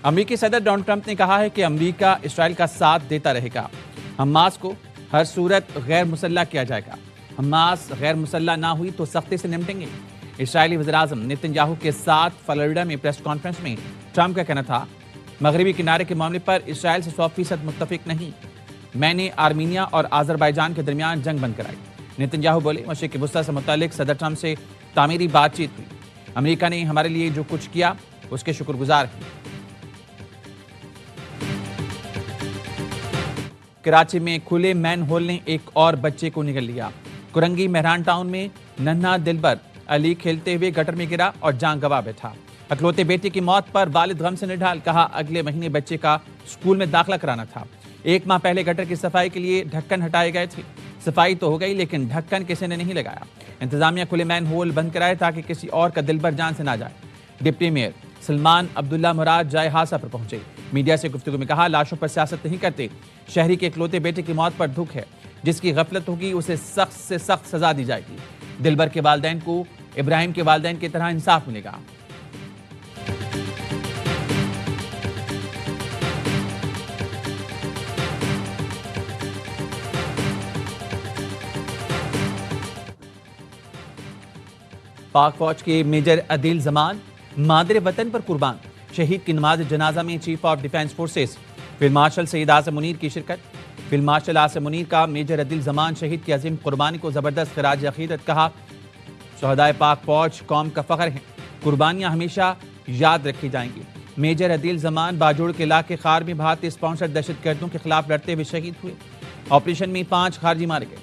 امریکی صدر Donald Trump نے کہا ہے کہ امریکہ اسرائیل کا ساتھ دیتا رہے گا۔ حماس کو ہر صورت غیر مسلح کیا جائے گا۔ حماس غیر مسلح نہ ہوئی تو سختی سے نمٹیں گے۔ اسرائیلی وزیراعظم نیتن یاہو کے ساتھ فلوریڈا میں پریس کانفرنس میں ٹرمپ کا کہنا تھا، مغربی کنارے کے معاملے پر اسرائیل سے 100% متفق نہیں۔ میں نے آرمینیا اور آذربائیجان کے درمیان جنگ بند کرائی۔ نیتن یاہو بولے، مشرق وسطیٰ سے متعلق صدر ٹرمپ سے تعمیری بات چیت ہوئی۔ امریکہ نے ہمارے لیے جو کچھ کیا اس کے شکر گزار ہیں۔ کراچی میں کھلے مین ہول نے ایک اور بچے کو نگل لیا۔ کرنگی مہران ٹاؤن میں ننھا دلبر علی کھیلتے ہوئے گٹر میں گرا اور جان گنوا بیٹھا۔ اکلوتے بیٹے کی موت پر والد غم سے نڈھال، کہا اگلے مہینے بچے کا اسکول میں داخلہ کرانا تھا۔ 1 ماہ پہلے گٹر کی صفائی کے لیے ڈھکن ہٹائے گئے تھے۔ صفائی تو ہو گئی لیکن ڈھکن کسی نے نہیں لگایا۔ انتظامیہ کھلے مین ہول بند کرائے تاکہ کسی اور کا دلبر جان سے نہ جائے۔ ڈپٹی میئر سلمان عبداللہ مراد جائے حادثہ پر پہنچے۔ میڈیا سے گفتگو میں کہا، لاشوں پر سیاست نہیں کرتے۔ شہری کے اکلوتے بیٹے کی موت پر دکھ ہے۔ جس کی غفلت ہوگی اسے سخت سے سخت سزا دی جائے گی۔ دلبر کے والدین کو ابراہیم کے والدین کی طرح انصاف ملے گا۔ پاک فوج کے میجر عدیل زمان مادر وطن پر قربان۔ شہید کی نماز جنازہ میں chief of defence forces field marshal Syed Azam Munir کی شرکت۔ فیلڈ مارشل اعظم منیر کا میجر عدیل زمان شہید کی عظیم قربانی کو زبردست خراج عقیدت کہا۔ شہدائے پاک فوج قوم کا فخر ہیں، قربانیاں ہمیشہ یاد رکھی جائیں گی۔ میجر عدیل زمان باجوڑ کے علاقے خار میں بھارتی اسپانسر دہشت گردوں کے خلاف لڑتے ہوئے شہید ہوئے۔ آپریشن میں 5 خارجی مارے گئے۔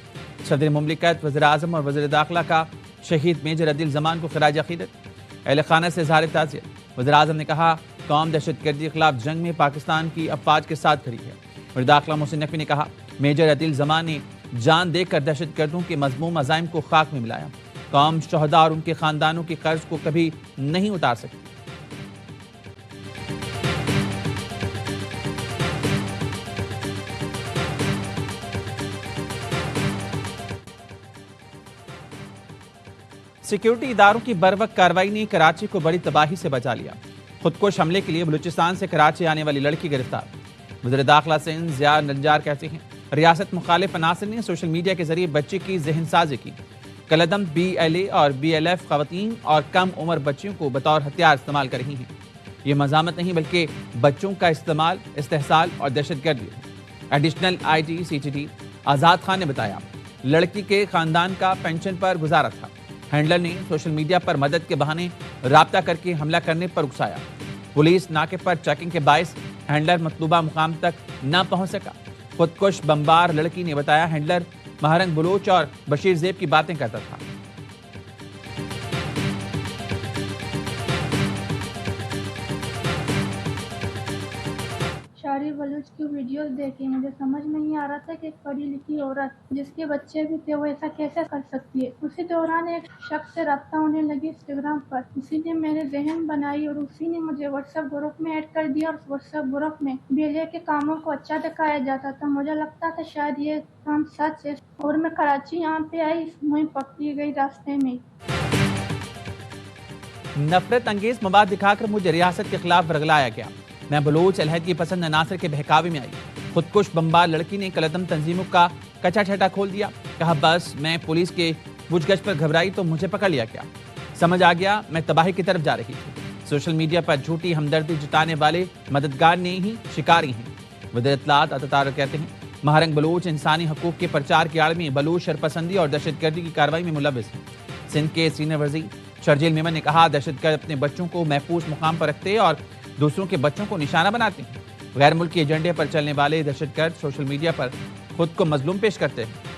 صدر مملکت، وزیر اعظم اور وزیر داخلہ کا شہید میجر عدیل زمان کو خراج عقیدت۔ اہل خانہ سے اظہار تعزیت۔ وزیر اعظم نے کہا، قوم دہشت گردی کے خلاف جنگ میں پاکستان کی افواج کے ساتھ کھڑی ہے۔ وزیر داخلہ محسن نقوی نے کہا، میجر عدیل زمان نے جان دے کر دہشت گردوں کے مذموم عزائم کو خاک میں ملایا۔ قوم شہداء اور ان کے خاندانوں کے قرض کو کبھی نہیں اتار سکتی۔ سیکیورٹی اداروں کی بروقت کارروائی نے کراچی کو بڑی تباہی سے بچا لیا۔ خودکش حملے کے لیے بلوچستان سے کراچی آنے والی لڑکی گرفتار۔ وزیر داخلہ سندھ ضیاء نجار کہتے ہیں، ریاست مخالف عناصر نے سوشل میڈیا کے ذریعے بچے کی ذہن سازی کی۔ کلعدم BLA اور BLF خواتین اور کم عمر بچیوں کو بطور ہتھیار استعمال کر رہی ہیں۔ یہ مذمت نہیں بلکہ بچوں کا استعمال، استحصال اور دہشت گردی ہے۔ ایڈیشنل IG CTD آزاد خان نے بتایا، لڑکی کے خاندان کا پینشن پر گزارا تھا۔ ہینڈلر نے سوشل میڈیا پر مدد کے بہانے رابطہ کر کے حملہ کرنے پر اکسایا۔ پولیس ناکے پر چیکنگ کے باعث ہینڈلر مطلوبہ مقام تک نہ پہنچ سکا۔ خودکش بمبار لڑکی نے بتایا، ہینڈلر مہرنگ بلوچ اور بشیر زیب کی باتیں کرتا تھا۔ شاری بلوچ کی ویڈیوز دیکھی، مجھے سمجھ نہیں آ رہا تھا کہ ایک پڑھی لکھی عورت جس کے بچے بھی تھے وہ ایسا کیسے کر سکتی ہے۔ اسی دوران ایک شخص سے رابطہ ہونے لگی انسٹاگرام پر، اسی نے میرے ذہن بنائی اور اسی نے مجھے واٹس ایپ گروپ میں ایڈ کر دیا، اور واٹس ایپ گروپ میں BLA کے کاموں کو اچھا دکھایا جاتا تھا۔ مجھے لگتا تھا شاید یہ کام سچ ہے، اور میں کراچی یہاں پہ آئی، مجھے پکڑی گئی راستے میں۔ نفرت انگیز مواد دکھا کر مجھے ریاست کے خلاف ورگلایا گیا۔ میں بلوچ علیحدگی پسند عناصر کے بہکاوے میں آئی۔ خودکش بمبار لڑکی نے کلعدم تنظیموں کا کچا چھٹا کھول دیا۔ کہا، بس میں پولیس کے پوچھ گچھ پر گھبرائی تو مجھے پکڑ لیا گیا۔ سمجھ آ گیا میں تباہی کی طرف جا رہی تھی۔ سوشل میڈیا پر جھوٹی ہمدردی جتانے والے مددگار نے ہی شکاری ہیں۔ وزیر اطلاعات عطا کہتے ہیں، مہرنگ بلوچ انسانی حقوق کے پرچار کے آڑ میں بلوچ شرپسندی اور دہشت گردی کی کارروائی میں ملوث ہیں۔ سندھ کے سینئر وزیر شرجیل میمن نے کہا، دہشت گرد اپنے بچوں کو محفوظ مقام پر رکھتے اور دوسروں کے بچوں کو نشانہ بناتے ہیں۔ غیر ملکی ایجنڈے پر چلنے والے دہشت گرد سوشل میڈیا پر خود کو مظلوم پیش کرتے ہیں۔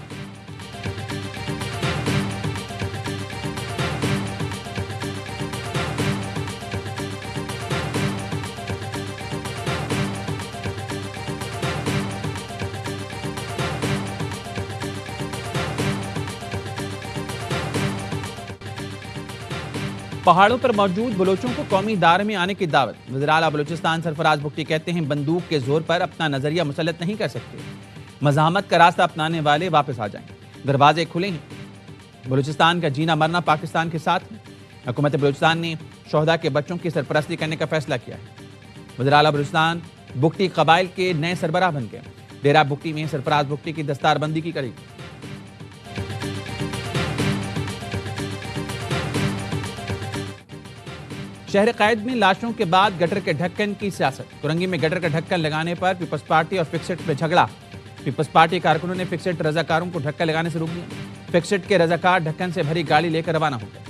پہاڑوں پر موجود بلوچوں کو قومی دائرے میں آنے کی دعوت۔ وزیر اعلیٰ بلوچستان سرفراز بگٹی کہتے ہیں، بندوق کے زور پر اپنا نظریہ مسلط نہیں کر سکتے۔ مزاحمت کا راستہ اپنانے والے واپس آ جائیں، دروازے کھلے ہیں۔ بلوچستان کا جینا مرنا پاکستان کے ساتھ ہے۔ حکومت بلوچستان نے شہداء کے بچوں کی سرپرستی کرنے کا فیصلہ کیا ہے۔ وزیر اعلیٰ بلوچستان بگٹی قبائل کے نئے سربراہ بن گئے. ڈیرہ بگٹی میں سرفراز بگٹی کی دستار بندی کی گئی. شہر قائد میں لاشوں کے بعد گٹر کے ڈھکن کی سیاست. کرنگی میں گٹر کا ڈھکن لگانے پر پیپلز پارٹی اور فکسٹ میں جھگڑا. پیپلز پارٹی کارکنوں نے فکسٹ رضاکاروں کو ڈھکن لگانے سے روک دیا. فکسٹ کے رضاکار ڈھکن سے بھری گاڑی لے کر روانہ ہو گئے.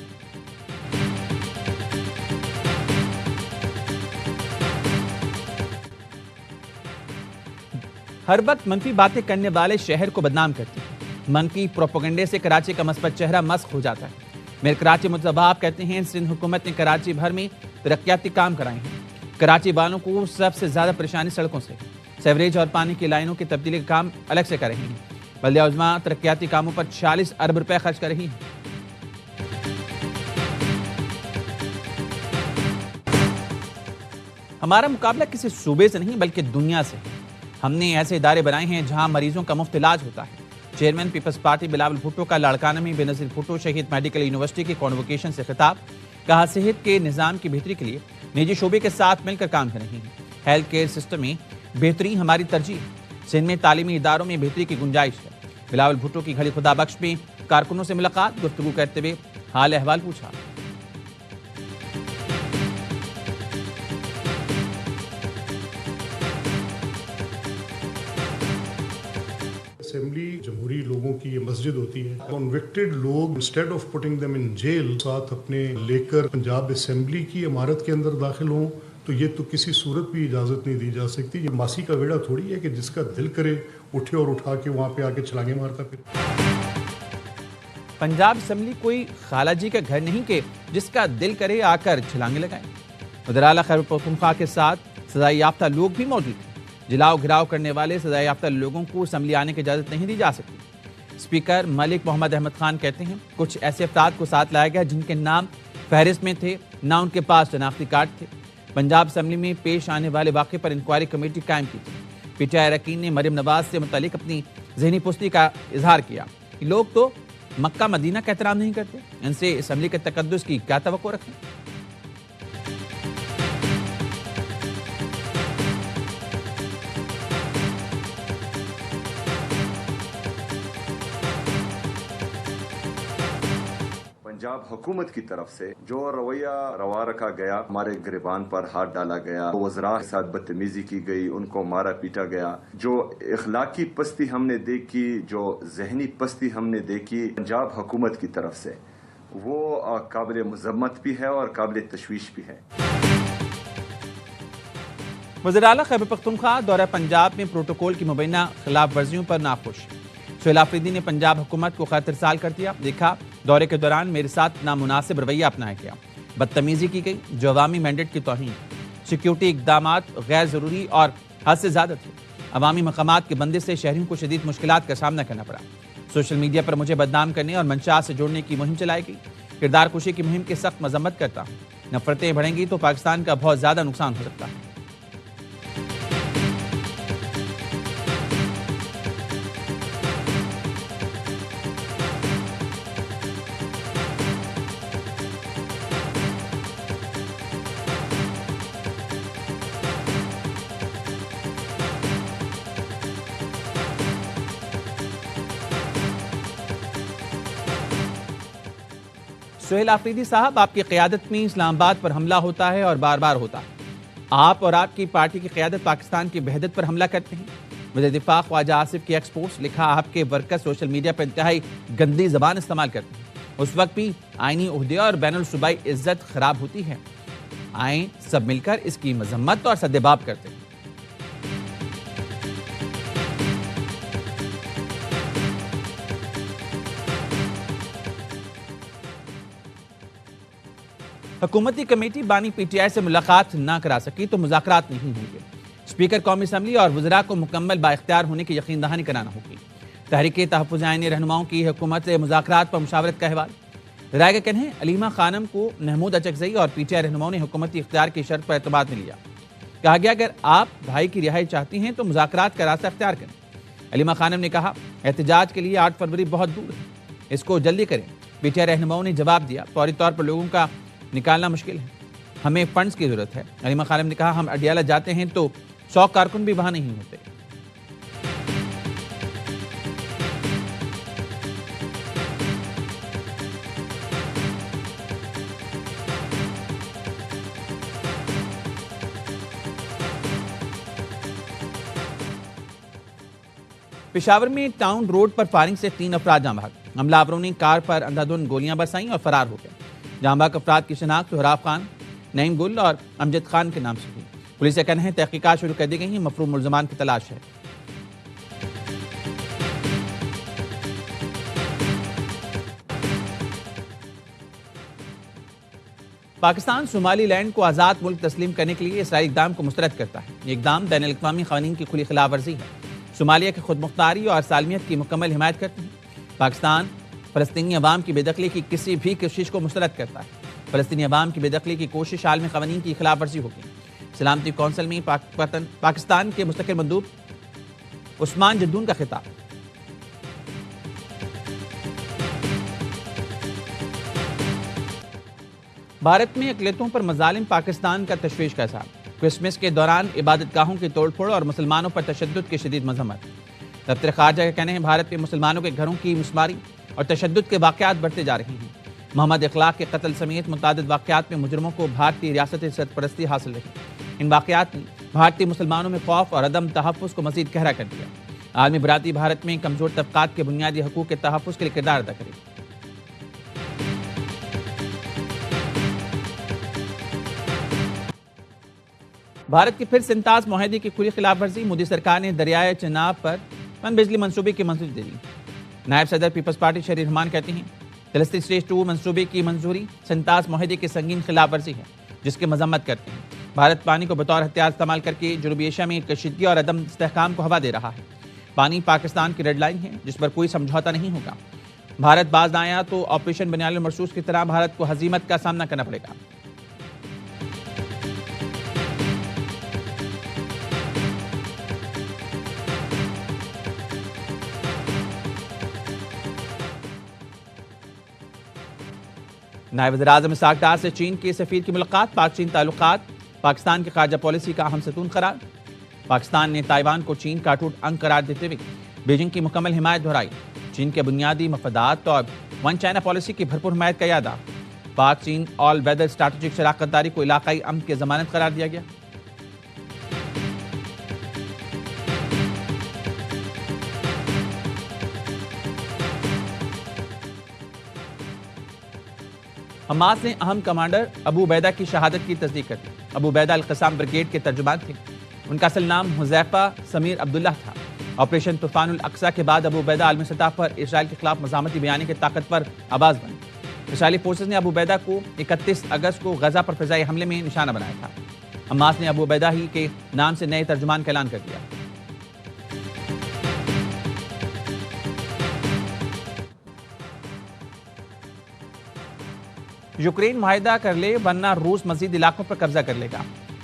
ہر وقت منفی باتیں کرنے والے شہر کو بدنام کرتے ہیں. منفی پروپیگنڈے سے کراچی کا مثبت چہرہ مسخ ہو جاتا ہے. میئر کراچی متباب کہتے ہیں سندھ حکومت نے کراچی بھر میں ترقیاتی کام کرائے ہیں. کراچی والوں کو سب سے زیادہ پریشانی سڑکوں سے. سیوریج اور پانی کی لائنوں کی تبدیلی کا کام الگ سے کر رہی ہیں. بلدیہ عظمیٰ ترقیاتی کاموں پر 46 ارب روپے خرچ کر رہی ہیں. ہمارا مقابلہ کسی صوبے سے نہیں بلکہ دنیا سے ہے. ہم نے ایسے ادارے بنائے ہیں جہاں مریضوں کا مفت علاج ہوتا ہے. چیئرمین پیپلز پارٹی بلاول بھٹو کا لاڑکانہ میں بے نظیر بھٹو شہید میڈیکل یونیورسٹی کی کانووکیشن سے خطاب. کہا صحت کے نظام کی بہتری کے لیے نجی شعبے کے ساتھ مل کر کام کر رہے ہیں. ہیلتھ کیئر سسٹم میں بہتری ہماری ترجیح ہے. سندھ میں تعلیمی اداروں میں بہتری کی گنجائش ہے. بلاول بھٹو کی گھڑی خدا بخش میں کارکنوں سے ملاقات. گفتگو کرتے ہوئے حال احوال پوچھا. اسمبلی جمہوری لوگوں کی یہ مسجد ہوتی ہے. کنوکٹڈ لوگ instead of putting them in jail ساتھ اپنے لے کر پنجاب اسمبلی کی عمارت کے اندر داخل ہوں تو یہ تو کسی صورت بھی اجازت نہیں دی جا سکتی. یہ ماسی کا ویڑا تھوڑی ہے کہ جس کا دل کرے اٹھے اور اٹھا کے وہاں پہ آ کے چھلانگیں مارتا. پھر پنجاب اسمبلی کوئی خالہ جی کا گھر نہیں کہ جس کا دل کرے آ کر چھلانگیں لگائیں. وزیر اعلیٰ خیبر پختونخوا کے ساتھ سزائے یافتہ لوگ بھی موجود ہیں. جلاؤ گھراؤ کرنے والے سزائے یافتہ لوگوں کو اسمبلی آنے کی اجازت نہیں دی جا سکتی. اسپیکر ملک محمد احمد خان کہتے ہیں کچھ ایسے افراد کو ساتھ لایا گیا جن کے نام فہرست میں تھے نہ ان کے پاس شناختی کارڈ تھے. پنجاب اسمبلی میں پیش آنے والے واقعے پر انکوائری کمیٹی قائم کی تھی. پی ٹی آئی اراکین نے مریم نواز سے متعلق اپنی ذہنی پستی کا اظہار کیا. لوگ تو مکہ مدینہ کا احترام نہیں کرتے, ان سے اسمبلی کے تقدس کی کیا توقع رکھیں. پنجاب حکومت کی طرف سے جو رویہ روا رکھا گیا, ہمارے گریبان پر ہاتھ ڈالا گیا, وزراء کے ساتھ بدتمیزی کی گئی, ان کو مارا پیٹا گیا, جو اخلاقی پستی ہم نے دیکھی, جو ذہنی پستی ہم نے دیکھی پنجاب حکومت کی طرف سے, وہ قابل مذمت بھی ہے اور قابل تشویش بھی ہے. وزیر اعلیٰ خیبر پختونخوا دورہ پنجاب میں پروٹوکول کی مبینہ خلاف ورزیوں پر ناخوش. سہیل آفریدی نے پنجاب حکومت کو خط ارسال کر دیا. دیکھا دورے کے دوران میرے ساتھ نامناسب رویہ اپنایا گیا, بدتمیزی کی گئی جو عوامی مینڈیٹ کی توہین, سیکیورٹی اقدامات غیر ضروری اور حد سے زیادہ تھے. عوامی مقامات کے بندش سے شہریوں کو شدید مشکلات کا سامنا کرنا پڑا. سوشل میڈیا پر مجھے بدنام کرنے اور منشا سے جوڑنے کی مہم چلائی گئی. کردار کشی کی مہم کی سخت مذمت کرتا ہوں. نفرتیں بڑھیں گی تو پاکستان کا بہت زیادہ نقصان ہو سکتا ہے. سہیل آفریدی صاحب, آپ کی قیادت میں اسلام آباد پر حملہ ہوتا ہے اور بار بار ہوتا ہے. آپ اور آپ کی پارٹی کی قیادت پاکستان کی وحدت پر حملہ کرتے ہیں. وزیر دفاع خواجہ آصف کی ایکس پوسٹ. لکھا آپ کے ورکر سوشل میڈیا پر انتہائی گندی زبان استعمال کرتے ہیں. اس وقت بھی آئینی عہدے اور بین الصوبائی عزت خراب ہوتی ہے. آئیں سب مل کر اس کی مذمت اور سدباب کرتے ہیں. حکومتی کمیٹی بانی پی ٹی آئی سے ملاقات نہ کرا سکی تو مذاکرات نہیں ہوں گے. اسپیکر قومی اسمبلی اور وزراء کو مکمل بااختیار ہونے کی یقین دہانی کرانا ہوگی. تحریک تحفظ آئینی رہنماؤں کی حکومت سے مذاکرات پر مشاورت کا احوال. رائے کا کہنا ہے علیمہ خانم کو محمود اچکزئی اور پی ٹی آئی رہنماؤں نے حکومتی اختیار کی شرط پر اعتماد میں لیا. کہا گیا اگر آپ بھائی کی رہائی چاہتی ہیں تو مذاکرات کا راستہ اختیار کریں. علیمہ خانم نے کہا احتجاج کے لیے 8 فروری بہت دور ہے, اس کو جلدی کریں. پی ٹی آئی رہنماؤں نے جواب دیا فوری طور پر لوگوں کا نکالنا مشکل ہے. ہمیں فنڈز کی ضرورت ہے۔ علیمہ خانم نے کہا ہم اڈیالہ جاتے ہیں تو 100 کارکن بھی وہاں نہیں ہوتے۔ پشاور میں ٹاؤن روڈ پر فائرنگ سے 3 افراد جاں بحق۔ حملہ آوروں نے کار پر اندھادھند گولیاں برسائیں اور فرار ہو گئے۔ جاں بحق افراد کی شناخت سہراب خان، نعیم گل اور امجد خان کے نام سے ہوئی۔ پولیس کا کہنا ہے تحقیقات شروع کر دی گئی ہیں، مفروم ملزمان کی تلاش ہے۔ پاکستان صومالی لینڈ کو آزاد ملک تسلیم کرنے کے لیے اسرائیلی اقدام کو مسترد کرتا ہے۔ یہ اقدام بین الاقوامی قوانین کی کھلی خلاف ورزی ہے، صومالیہ کی خود مختاری اور سالمیت کی مکمل حمایت کرتی ہے۔ پاکستان فلسطینی عوام کی بے دخلی کی کسی بھی کوشش کو مسترد کرتا ہے۔ فلسطینی عوام کی بے دخلی کی کوشش عالمی قوانین کی خلاف ورزی ہوگی۔ سلامتی کونسل میں پاکستان کے مستقل مندوب عثمان جدون کا خطاب۔ بھارت میں اقلیتوں پر مظالم، پاکستان کا تشویش کا اظہار۔ کرسمس کے دوران عبادت گاہوں کی توڑ پھوڑ اور مسلمانوں پر تشدد کی شدید مذمت۔ دفتر خارجہ کا کہنا ہے بھارت میں مسلمانوں کے گھروں کی مسماری اور تشدد کے واقعات بڑھتے جا رہے ہیں۔ محمد اخلاق کے قتل سمیت متعدد واقعات میں مجرموں کو بھارتی ریاستی سرپرستی حاصل رہی۔ ان واقعات نے بھارتی مسلمانوں میں خوف اور عدم تحفظ کو مزید گہرا کر دیا۔ عالمی برادری بھارت میں کمزور طبقات کے بنیادی حقوق کے تحفظ کے لیے کردار ادا کرے۔ بھارت کی پھر سنتاز معاہدے کی کھلی خلاف ورزی۔ مودی سرکار نے دریائے چناب پر پن بجلی منصوبے کی منظوری دے دی۔ نائب صدر پیپلز پارٹی شہری رحمان کہتے ہیں تلستی اسٹیج 2 منصوبے کی منظوری سنتاز معاہدے کی سنگین خلاف ورزی ہے جس کی مذمت کرتے ہیں۔ بھارت پانی کو بطور ہتھیار استعمال کر کے جنوبی ایشیا میں کشیدگی اور عدم استحکام کو ہوا دے رہا ہے۔ پانی پاکستان کی ریڈ لائن ہے جس پر کوئی سمجھوتا نہیں ہوگا۔ بھارت باز نہ آیا تو آپریشن بنیاد المرصوص کی طرح بھارت کو ہزیمت کا سامنا کرنا پڑے گا۔ نائب وزیر اعظم اسحاق ڈار سے چین کے سفیر کی ملاقات۔ پاک چین تعلقات پاکستان کی خارجہ پالیسی کا اہم ستون قرار۔ پاکستان نے تائیوان کو چین کا اٹوٹ انگ قرار دیتے ہوئے بیجنگ کی مکمل حمایت دہرائی۔ چین کے بنیادی مفادات اور ون چائنا پالیسی کی بھرپور حمایت کا اعادہ۔ پاک چین آل ویدر اسٹریٹجک شراکت داری کو علاقائی امن کی ضمانت قرار دیا گیا۔ حماس نے اہم کمانڈر ابو عبیدہ کی شہادت کی تصدیق کر دی۔ ابو عبیدہ القسام بریگیڈ کے ترجمان تھے۔ ان کا اصل نام حذیفہ سمیر عبداللہ تھا۔ آپریشن طوفان الاقصی کے بعد ابو عبیدہ عالمی سطح پر اسرائیل کے خلاف مزاحمتی بیانی کے طاقتور آواز بنے۔ اسرائیلی فورسز نے ابو عبیدہ کو 31 اگست کو غزہ پر فضائی حملے میں نشانہ بنایا تھا۔ حماس نے ابو عبیدہ ہی کے نام سے نئے ترجمان کا اعلان کر دیا۔ یوکرین معاہدہ کر لے ورنہ روس مزید علاقوں پر قبضہ کر لے گا۔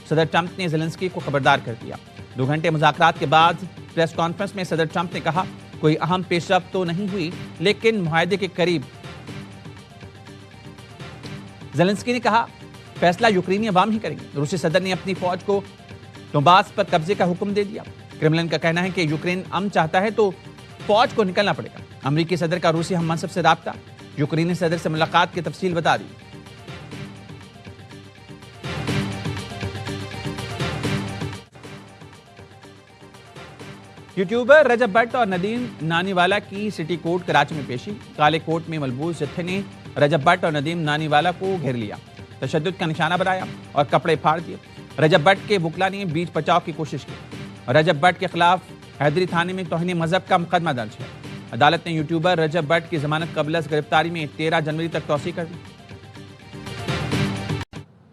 صدر ٹرمپ نے زیلنسکی کو خبردار کر دیا۔ 2 گھنٹے مذاکرات کے بعد پریس کانفرنس میں صدر ٹرمپ نے کہا کوئی اہم پیش رفت تو نہیں ہوئی لیکن معاہدے کے قریب۔ زیلنسکی نے کہا فیصلہ یوکرینی عوام ہی کریں گے۔ روسی صدر نے اپنی فوج کو ڈونباس پر قبضے کا حکم دے دیا۔ کرملن کا کہنا ہے کہ یوکرین امن چاہتا ہے تو فوج کو نکلنا پڑے گا۔ امریکی صدر کا روسی ہم منصب سے رابطہ، یوکرینی صدر سے ملاقات کی تفصیل بتا دی۔ یوٹیوبر رجب بٹ اور ندیم نانی والا کی سٹی کورٹ کراچی میں پیشی۔ کالے کوٹ میں ملبوس جتھے نے رجب بٹ اور ندیم نانی والا کو گھیر لیا، تشدد کا نشانہ بنایا اور کپڑے پھاڑ دیے۔ رجب بٹ کے وکلا نے بیچ بچاؤ کی کوشش کی۔ رجب بٹ کے خلاف حیدری تھانے میں توہین مذہب کا مقدمہ درج ہے۔ عدالت نے یوٹیوبر رجب بٹ کی ضمانت قبل از گرفتاری میں 13 جنوری تک توسیع کر دی۔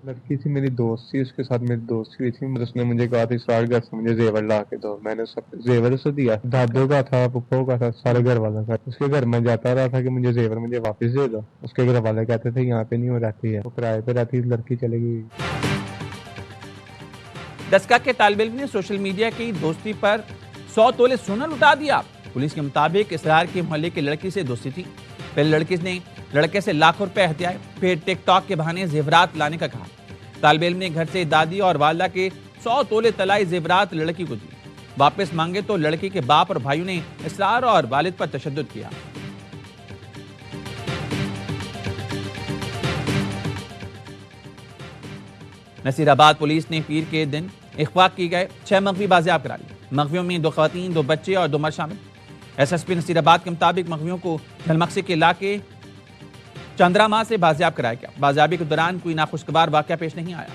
لڑکی تھی میری دوست تھی، اس کے ساتھ میری دوستی ہوئی تھی۔ اس نے مجھے کہا تھا اسرار گھر سے مجھے زیور لا کے دو۔ میں نے زیور اسے دیا، دادوں کا تھا، پپھوں کا تھا، سارے گھر والوں کا۔ اس کے گھر میں جاتا رہا تھا کہ مجھے زیور مجھے واپس دے دو۔ اس کے گھر والے کہتے تھے یہاں پہ نہیں ہو رہتی ہے، وہ کرائے پہ رہتی، لڑکی چلے گئی۔ دسکا کے طالب علم نے سوشل میڈیا کی دوستی پر 100 تولے سونا لٹا دیا۔ پولیس کے مطابق اسرار کے محلے کی لڑکی سے دوستی تھی۔ پہلے لڑکی نے لڑکے سے لاکھوں روپے ہتھیائے، پھر ٹک ٹاک کے بہانے زیورات لانے کا کہا۔ طالب علم نے گھر سے دادی اور والدہ کے 100 تولے طلائی زیورات لڑکی کو دی، واپس مانگے تو لڑکی کے باپ اور بھائیوں نے اصرار اور والد پر تشدد کیا۔ نصیر آباد پولیس نے پیر کے دن اغوا کی گئے 6 مغوی بازیاب کرا لیے۔ مغویوں میں 2 خواتین، 2 بچے اور 2 مرد شامل۔ ایس ایس پی نصیر آباد کے مطابق مغویوں کو جھلمکسی کے علاقے چندرا ماہ سے بازیاب کرایا گیا۔ بازیابی کے دوران کوئی ناخوشگوار واقعہ پیش نہیں آیا۔